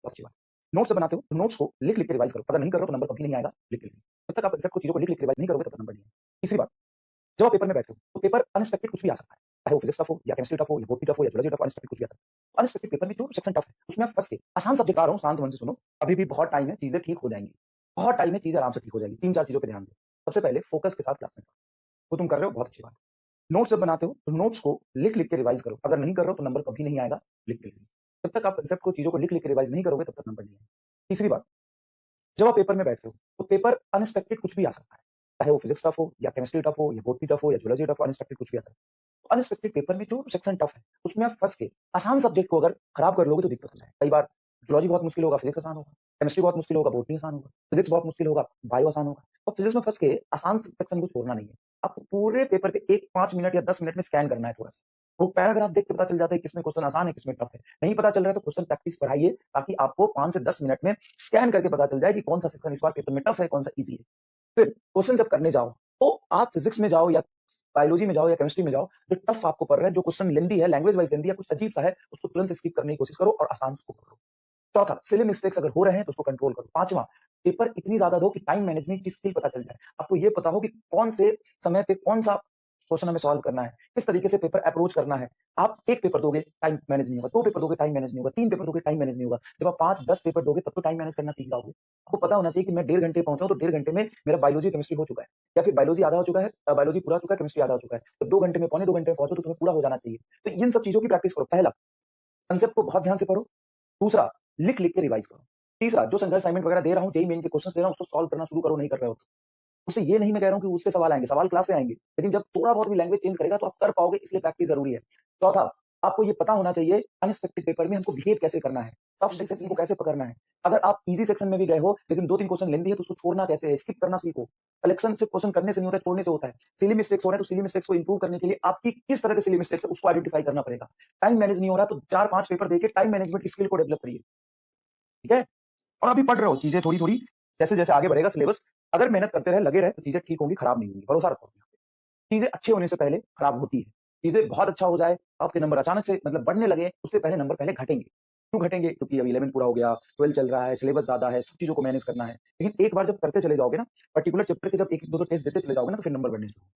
बहुत अच्छी बात है। नोट्स जब बनाते हो, तो नोट्स को लिख-लिख के रिवाइज़ करो। अगर नहीं कर रहे हो तो नंबर कभी नहीं आएगा, लिख के लिखना। जब तक आप कंसेप्ट को चीज़ों को लिख-लिख के रिवाइज़ नहीं करोगे तब तक नंबर नहीं आएगा। तीसरी बात, जब आप पेपर में बैठते हो, तो पेपर अनएक्सपेक्टेड कुछ भी आ सकता है। चाहे वो फिज़िक्स टफ हो या केमिस्ट्री टफ हो या बॉटनी टफ हो या ज़ूलॉजी टफ हो, अनएक्सपेक्टेड कुछ भी आ सकता है। अनएक्सपेक्टेड पेपर में जो सेक्शन टफ है, उसमें आप फँस के आसान सब्जेक्ट बता रहा हूँ, शांत मन से सुनो। अभी भी बहुत टाइम है, चीज़ें ठीक हो जाएँगी। बहुत टाइम है, चीज़ें आराम से ठीक हो जाएँगी। 3-4 चीज़ों पे ध्यान दो। सबसे पहले फ़ोकस के साथ क्लास में पढ़ो। वो तुम कर रहे हो, बहुत अच्छी बात है। नोट्स जब बनाते हो, तो नोट्स को लिख-लिख के रिवाइज़ करो। अगर नहीं कर रहे हो तो नंबर कभी नहीं आएगा, लिख के लिखना। जब तक आप कांसेप्ट को, चीज़ों को लिख-लिख के रिवाइज़ नहीं करोगे, तब तक नंबर नहीं आएगा। तीसरी बात, जब आप पेपर में बैठते हो, तो पेपर अनएक्सपेक्टेड कुछ भी आ सकता है। चाहे वो फिज़िक्स टफ हो या केमिस्ट्री टफ हो या बॉटनी टफ हो या ज़ूलॉजी टफ हो, अनएक्सपेक्टेड कुछ भी आ सकता है। तो अनएक्सपेक्टेड पेपर में जो सेक्शन टफ है, उसमें आप फँस के आसान सब्जेक्ट को अगर खराब कर लोगे तो दिक्कत हो जाएगा। कई बार ज़ूलॉजी बहुत मुश्किल होगा, फिज़िक्स आसान होगा। केमिस्ट्री बहुत मुश्किल होगा, बॉटनी आसान होगा। फिज़िक्स बहुत मुश्किल होगा, बायो आसान होगा। और फिज़िक्स में फँस के आसान सेक्शन को छोड़ना नहीं है। आपको पूरे पेपर पे 1 5 मिनट या 10 मिनट में स्कैन करना है थोड़ा-सा। वो पैराग्राफ देख के पता चल जाता है किसमें क्वेश्चन आसान है, किसमें टफ है। नहीं पता चल रहा है तो क्वेश्चन प्रैक्टिस पढ़ाइए, ताकि आपको 5 से 10 मिनट में स्कैन करके पता चल जाए कि कौन-सा सेक्शन इस बार पेपर में टफ है, कौन-सा ईज़ी है। फिर क्वेश्चन जब करने जाओ, तो आप फिज़िक्स में जाओ या बायोलॉजी में जाओ या केमिस्ट्री में जाओ, जो टफ आपको पड़ रहा है, जो क्वेश्चन लेंथी है, लैंग्वेज वाइज़ लेंथी है, कुछ अजीब-सा है, उसको तुरंत से स्किप करने की कोशिश करो और आसान को पकड़ो। चौथा, सिली मिस्टेक्स अगर हो रहे हैं तो उसको कंट्रोल करो। पाँचवाँ, पेपर इतनी ज़्यादा दो कि टाइम मैनेजमेंट की स्किल पता चल जाए। आपको ये पता हो कि कौन से समय पे कौन-सा क्वेश्चन हमें सॉल्व करना है, किस तरीके से पेपर अप्रोच करना है। आप 1 पेपर दोगे, टाइम मैनेज नहीं होगा, 2 पेपर दोगे, टाइम मैनेज नहीं होगा, 3 पेपर दोगे, टाइम मैनेज नहीं होगा। जब आप 5-10 पेपर दोगे तब तो टाइम मैनेज करना सीख जाओगे। आपको पता होना चाहिए कि मैं 1.5 घंटे पहुँचा हूँ, तो 1.5 घंटे में मेरा बायोलॉजी, केमिस्ट्री हो चुका है, या फिर बायोलॉजी आधा हो चुका है, बायोलॉजी पूरा हो चुका है, केमिस्ट्री आधा हो चुका है। तो 2 घंटे में, पौने 2 घंटे में पहुँचो तो तुम्हें पूरा हो जाना चाहिए। तो इन सब चीज़ों की प्रैक्टिस करो। पहला, कांसेप्ट को बहुत ध्यान से पढ़ो। दूसरा, लिख-लिख के रिवाइज़ करो। तीसरा, जो संघर्ष असाइनमेंट वगैरह दे रहा हूँ, जेईई मेन के क्वेश्चन्स दे रहा हूँ, उसको सॉल्व करना शुरू करो, नहीं कर रहे हो तो। उससे ये नहीं मैं कह रहा हूँ कि उससे सवाल आएँगे, सवाल क्लास से आएँगे, लेकिन जब थोड़ा बहुत भी लैंग्वेज चेंज करेगा तो आप कर पाओगे, इसलिए प्रैक्टिस ज़रूरी है। चौथा, आपको ये पता होना चाहिए अनएक्सपेक्टेड पेपर में हमको बिहेव कैसे करना है, टफ सेक्शन को कैसे पकड़ना है। अगर आप ईज़ी सेक्शन में भी गए हो, लेकिन 2-3 क्वेश्चन लेंथी है तो उसको छोड़ना कैसे है, स्किप करना सीखो। कलेक्शन से क्वेश्चन करने से नहीं होता है, छोड़ने से होता है। सिली मिस्टेक्स हो रहे हैं तो सिली मिस्टेक्स को इंप्रूव करने के लिए आपकी किस तरह के सिली मिस्टेक्स है उसको आइडेंटिफाई करना पड़ेगा। टाइम मैनेज नहीं हो रहा तो 4-5 पेपर देके टाइम मैनेजमेंट स्किल को डेवलप करिए, ठीक है? और अभी पढ़ रहे हो, चीज़ें थोड़ी-थोड़ी जैसे-जैसे आगे बढ़ेगा सिलेबस, अगर मेहनत करते रहे, लगे रहे तो चीज़ें ठीक होंगी, खराब नहीं होंगी, भरोसा रखो अपने आप पे। चीज़ें अच्छे होने से पहले खराब होती है। चीज़ें बहुत अच्छा हो जाए, आपके नंबर अचानक से मतलब बढ़ने लगे, उससे पहले नंबर पहले घटेंगे। क्यों घटेंगे? क्योंकि अभी 11 पूरा हो गया, 12 चल रहा है, सिलेबस ज़्यादा है, सब चीज़ों को मैनेज करना है। लेकिन एक बार जब करते चले जाओगे ना, पर्टिकुलर चैप्टर के जब 1-1 2-2 टेस्ट देते चले जाओगे ना, तो फिर नंबर बढ़ने शुरू